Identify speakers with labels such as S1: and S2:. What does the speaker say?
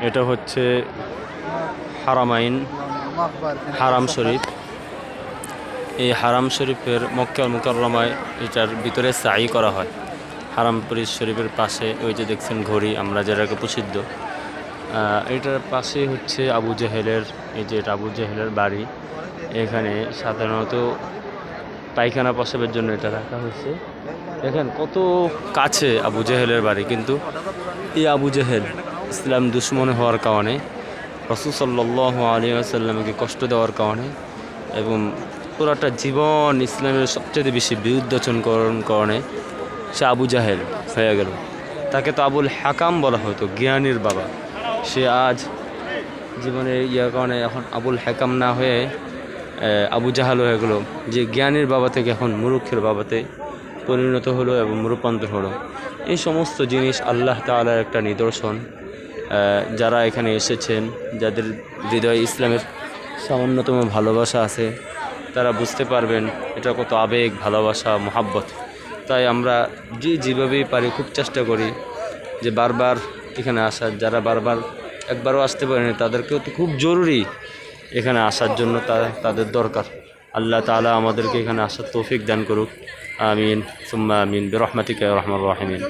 S1: এটা হচ্ছে হারামাইন হারাম শরীফ। এই হারাম শরীফের মক্কা মুকাররমায় এটার ভিতরে সাই করা হয়। হারাম শরীফের পাশে ওই যে দেখছেন ঘড়ি, আমরা যেটাকে প্রসিদ্ধ, এটার পাশে হচ্ছে আবু জেহেলের, এই যে এটা আবু জেহেলের বাড়ি। এখানে সাধারণত পায়খানা প্রসাবের জন্য এটা রাখা হয়েছে। দেখেন কত কাছে আবু জেহেলের বাড়ি, কিন্তু এই আবু জেহেল ইসলাম দুশ্মন হওয়ার কারণে, রাসূল সাল্লাল্লাহু আলাইহি ওয়াসাল্লামকে কষ্ট দেওয়ার কারণে এবং পুরাটা জীবন ইসলামের সবচেয়ে বেশি বিরুদ্ধাচরণ কারণে সে আবু জাহেল হয়ে গেল। তাকে তো আবুল হাকাম বলা হতো, জ্ঞানীর বাবা। সে আজ জীবনে ইয়ার কারণে এখন আবুল হাকাম না হয়ে আবু জাহাল হয়ে গেল, যে জ্ঞানীর বাবা থেকে এখন মুরুক্ষের বাবাতে পরিণত হলো এবং রূপান্তর হলো। এই সমস্ত জিনিস আল্লাহ তাআলার একটা নিদর্শন। যারা এখানে এসেছেন, যাদের হৃদয়ে ইসলামের সামান্যতম ভালোবাসা আছে, তারা বুঝতে পারবেন এটা কত আবেগ, ভালোবাসা, মোহাব্বত। তাই আমরা যেভাবেই পারি খুব চেষ্টা করি যে বারবার এখানে আসার। যারা বারবার একবারও আসতে পারেনি তাদেরকেও তো খুব জরুরি এখানে আসার জন্য, তাদের দরকার। আল্লাহ তাআলা আমাদেরকে এখানে আসার তৌফিক দান করুক। আমিন সুম্মা আমিন বিরহমাতিকা ইয়া আরহামার রাহিমিন।